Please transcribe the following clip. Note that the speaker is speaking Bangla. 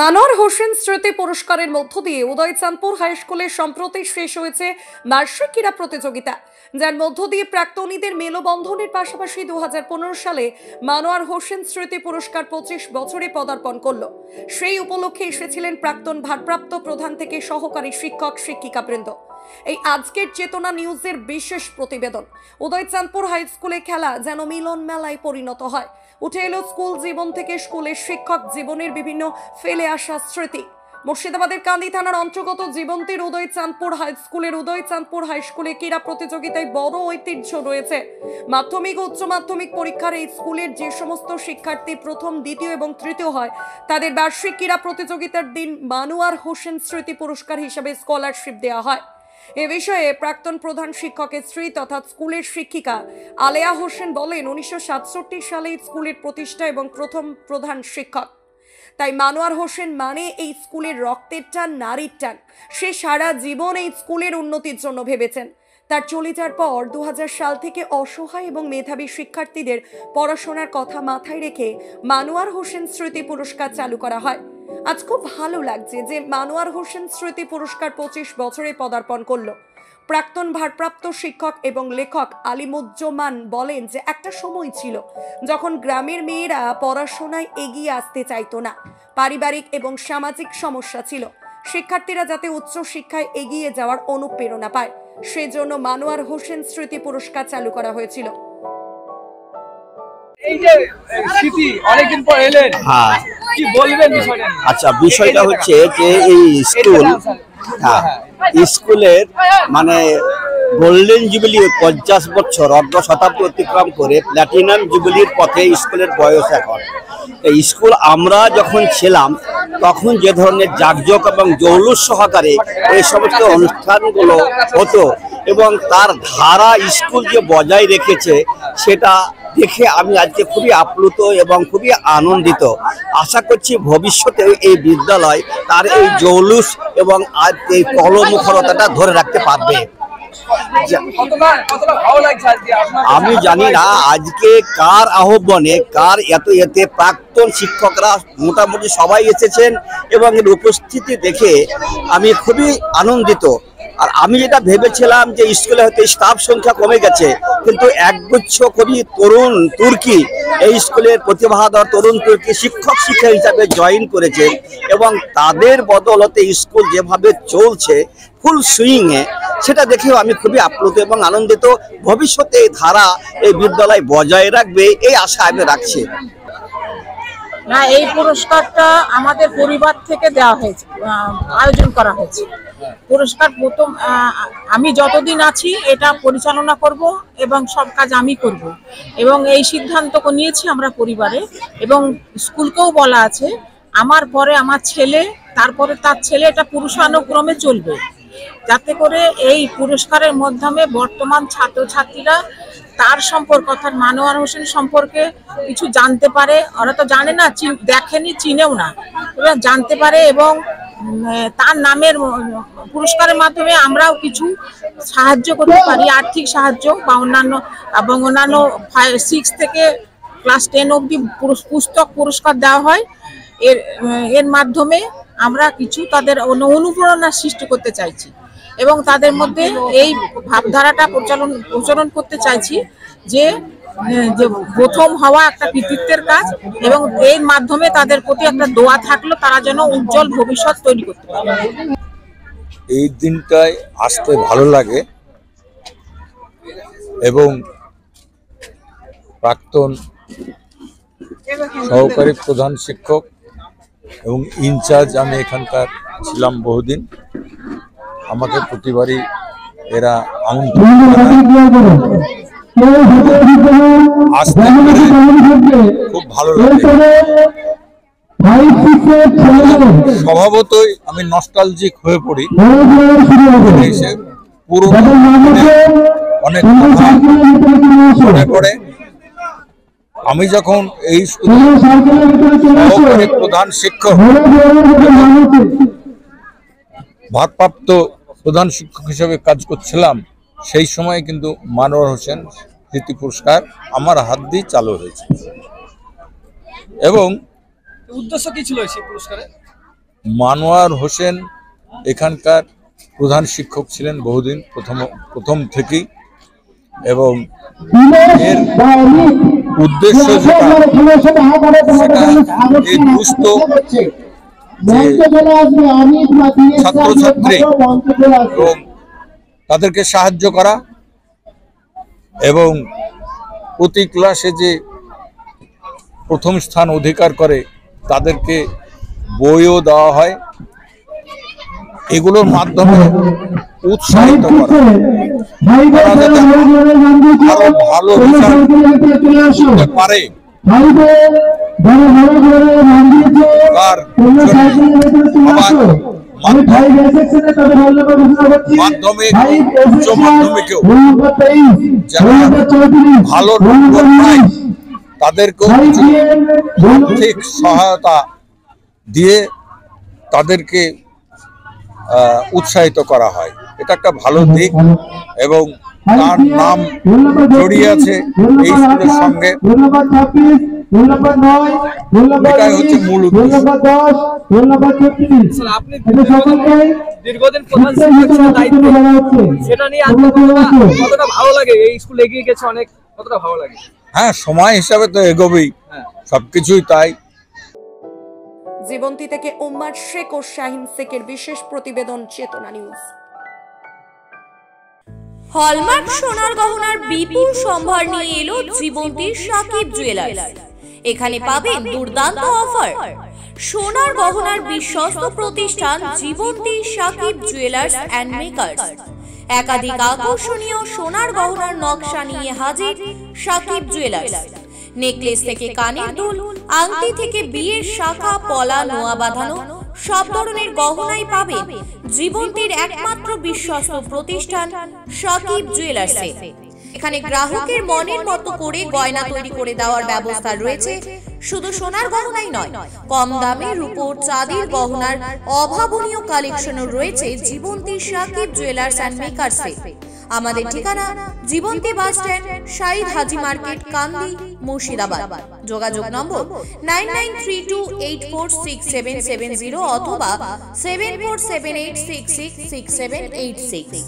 মানোয়ার হোসেন স্মৃতি পুরস্কারের মধ্য দিয়ে উদয়চাঁদপুর হাই স্কুলে সম্প্রতি শেষ হয়েছে বার্ষিক ক্রীড়া প্রতিযোগিতা, যার মধ্য দিয়ে প্রাক্তনীদের মেলবন্ধনের পাশাপাশি 2015 সালে মানোয়ার হোসেন স্মৃতি পুরস্কার 25 বছরে পদার্পণ করল। সেই উপলক্ষে এসেছিলেন প্রাক্তন ভারপ্রাপ্ত প্রধান থেকে সহকারী শিক্ষক শিক্ষিকাবৃন্দ। এই আজকের চেতনা নিউজের বিশেষ প্রতিবেদন। উদয়চাঁদপুর হাই স্কুলে খেলা যেন মিলন মেলায় পরিণত হয়। উঠে এলো স্কুল জীবন থেকে স্কুলের শিক্ষক জীবনের বিভিন্ন ফেলে আসা স্মৃতি। মুর্শিদাবাদের কান্দি থানার অন্তর্গত জীবন্তীর উদয়চাঁদপুর হাই স্কুলের উদয়চাঁদপুর হাই স্কুলে ক্রীড়া প্রতিযোগিতায় বড় ঐতিহ্য রয়েছে। মাধ্যমিক ও উচ্চ মাধ্যমিক পরীক্ষার এই স্কুলের যে সমস্ত শিক্ষার্থী প্রথম, দ্বিতীয় এবং তৃতীয় হয়, তাদের বার্ষিক ক্রীড়া প্রতিযোগিতার দিন মানোয়ার হোসেন স্মৃতি পুরস্কার হিসেবে স্কলারশিপ দেওয়া হয়। এ বিষয়ে প্রাক্তন প্রধান শিক্ষকের স্ত্রী তথা স্কুলের শিক্ষিকা আলেয়া হোসেন বলেন, 1967 সালে স্কুলের প্রতিষ্ঠা এবং প্রথম প্রধান শিক্ষক। তাই মানোয়ার হোসেন মানে এই স্কুলের রক্তের টান, নারীর টান। সে সারা জীবন এই স্কুলের উন্নতির জন্য ভেবেছেন। তার চলে যাওয়ার পর 2000 সাল থেকে অসহায় এবং মেধাবী শিক্ষার্থীদের পড়াশোনার কথা মাথায় রেখে মানোয়ার হোসেন স্মৃতি পুরস্কার চালু করা হয়। আজ খুব ভালো লাগছে যে মানোয়ার হোসেন স্মৃতি পুরস্কার 25 বছরে পদার্পণ করলো। প্রাক্তন ভারপ্রাপ্ত শিক্ষক এবং লেখক আলিমুজ্জমান বলেন যে একটা সময় ছিল যখন গ্রামের মেয়েরা পড়াশোনায় এগিয়ে আসতে চাইতো না। পারিবারিক এবং সামাজিক সমস্যা ছিল। শিক্ষার্থীরা যাতে উচ্চ শিক্ষায় এগিয়ে যাওয়ার অনুপ্রেরণা পায়, সেজন্য মানোয়ার হোসেন স্মৃতি পুরস্কার চালু করা হয়েছিল। এই যে স্মৃতি অনেকদিন পর এলেন, কি বলবেন বিষয়টা? আচ্ছা, বিষয়টা হচ্ছে যে এই স্কুলের মানে গোল্ডেন জুবিলি 50 বছর অর্ধ শতাব্দী অতিক্রম করে প্ল্যাটিনাম জুবিলির পথে স্কুলের বয়স এখন। এই স্কুল আমরা যখন ছিলাম তখন যে ধরনের জাঁকজমক এবং জৌলুস সহকারে এই সমস্ত অনুষ্ঠানগুলো হতো এবং তার ধারা স্কুল যে বজায় রেখেছে সেটা দেখে আমি আজকে খুবই আপ্লুত এবং খুবই আনন্দিত। আশা করছি ভবিষ্যতে এই বিদ্যালয় তার এই জৌলুস এবং এই কলমুখরতাটা ধরে রাখতে পারবে। আমি জানি না আজকে কার আহ্বানে, কার এতে প্রাক্তন শিক্ষকরা মোটামুটি সবাই এসেছেন এবং এর উপস্থিতি দেখে আমি খুবই আনন্দিত। আর আমি যেটা ভেবেছিলাম যে স্কুলে হয়তো স্টাফ সংখ্যা কমে গেছে, কিন্তু একগুচ্ছ খুবই তরুণ তুর্কি এই স্কুলের প্রতিভাধর তরুণ তুর্কি শিক্ষক শিক্ষা হিসাবে জয়েন করেছে এবং তাদের বদলতে স্কুল যেভাবে চলছে ফুল সুইংয়ে, সেটা দেখেও আমি খুবই আপ্লুত এবং আনন্দিত। ভবিষ্যতে এই ধারা এই বিদ্যালয় বজায় রাখবে এই আশা আমি রাখছি। না, এই পুরস্কারটা আমাদের পরিবার থেকে দেওয়া হয়েছে, আয়োজন করা হয়েছে। পুরস্কার প্রথম আমি যতদিন আছি এটা পরিচালনা করব এবং সব কাজ আমি করব এবং এই সিদ্ধান্ত নিয়েছি আমরা পরিবারে এবং স্কুলকেও বলা আছে আমার পরে আমার ছেলে, তারপরে তার ছেলে, এটা পুরুষানুক্রমে চলবে, যাতে করে এই পুরস্কারের মাধ্যমে বর্তমান ছাত্রছাত্রীরা তার সম্পর্কে অর্থাৎ মানোয়ার হোসেন সম্পর্কে কিছু জানতে পারে। ওরা তো জানে না, দেখেনি, চিনেও না, এবং জানতে পারে এবং তার নামের পুরস্কারের মাধ্যমে আমরাও কিছু সাহায্য করতে পারি, আর্থিক সাহায্য বা অন্যান্য 6 থেকে ক্লাস 10 অবধি পুস্তক পুরস্কার দেওয়া হয়। এর মাধ্যমে আমরা কিছু তাদের অনুপ্রেরণা সৃষ্টি করতে চাইছি এবং তাদের মধ্যে এই ভাবধারাটা প্রচলন করতে চাইছি যে প্রথম হওয়া একটা কৃতিত্বের কাজ এবং এর মাধ্যমে তাদের প্রতি একটা দোয়া থাকলো তারা যেন উজ্জ্বল ভবিষ্যৎ তৈরি করতে পারে। এই দিনটায় আসতে ভালো লাগে এবং প্রাক্তন সহকারী প্রধান শিক্ষক এবং ইনচার্জ, আমি এখানকার ছিলাম বহুদিন, আমাকে প্রতিবারই এরা আমন্ত্রণ আসতে খুব ভালো লাগে। স্বভাবতই আমি নস্টালজিক হয়ে পড়ি, পুরো অনেক কথা মনে পড়ে। আমি যখন এই সহকারী প্রধান শিক্ষক ভারপ্রাপ্ত প্রধান শিক্ষক হিসেবে কাজ করছিলাম, সেই সময় কিন্তু মানোয়ার হোসেন স্মৃতি পুরস্কার আমার হাত দিয়ে চালু হয়েছে। এবং উদ্দেশ্য কি ছিল সেই পুরস্কারে? মানোয়ার হোসেন এখানকার প্রধান শিক্ষক ছিলেন বহুদিন, প্রথম থেকেই, এবং এর উদ্দেশ্য যেটা সেটা এই দুস্থ যে ছাত্রছাত্রী এবং তাদেরকে সাহায্য করা, এবং প্রতি ক্লাসে যে প্রথম স্থান অধিকার করে তাদেরকে বইও দেওয়া হয়, এগুলোর মাধ্যমে উৎসাহিত করা, আরো ভালো রেজাল্ট করতে পারে তার মাধ্যমিক উচ্চ মাধ্যমিকেও যারা ভালো নম্বর পায় তাদেরকেও কিছু আর্থিক সহায়তা দিয়ে তাদেরকে উৎসাহিত করা হয়। এটা একটা ভালো দিক এবং তার নাম জড়িয়ে আছে এই স্কুলের সঙ্গে, এটাই হচ্ছে মূল উদ্দেশ্য। আপনি দীর্ঘদিন প্রধান শিক্ষক দায়িত্ব, সেটা নিয়ে কতটা ভালো লাগে? এই স্কুল এগিয়ে গেছে অনেক, কতটা ভালো লাগে? হ্যাঁ, সময় হিসাবে তো এগোবেই, সবকিছুই তাই। জীবন্তী থেকে উম্মার শেখ ও শাহিন শেখের বিশেষ প্রতিবেদন, চেতনা নিউজ। হলমার্ক সোনার গহনার বিপুল সম্ভার নিয়ে এলো জীবন্তীর সাকিব জুয়েলার্স। এখানে পাবেন দুর্দান্ত অফার। সোনার গহনার বিশ্বস্ত প্রতিষ্ঠান Jibanti Sakib jewellers and makers. একাধিক আকর্ষণীয় সোনার গহনার নকশা নিয়ে হাজির সাকিব জুয়েলার্স। নেকলেস থেকে কানের দুল, আংটি থেকে বিয়ের শাখা, পলা, নোয়া বাঁধানো সব ধরনের গহনাই পাবেন জীবন্তীর একমাত্র বিশ্বস্ত প্রতিষ্ঠান সাকিব জুয়েলার্সে। এখানে গ্রাহকের মনের মতো করে গয়না তৈরি করে দেওয়ার ব্যবস্থা রয়েছে। শুধু সোনার গহনাই নয়, কম দামে রূপোর, চাঁদির গহনার অভাবনীয় কালেকশনও রয়েছে জীবন্তী সাকিব জুয়েলার্স অ্যান্ড মেকার্সে। আমাদের ঠিকানা জীবন্তী বাস স্ট্যান্ড, শাহিদ হাজি মার্কেট, কান্দি, মুর্শিদাবাদ। যোগাযোগ নম্বর 9932846770 অথবা 7478666786।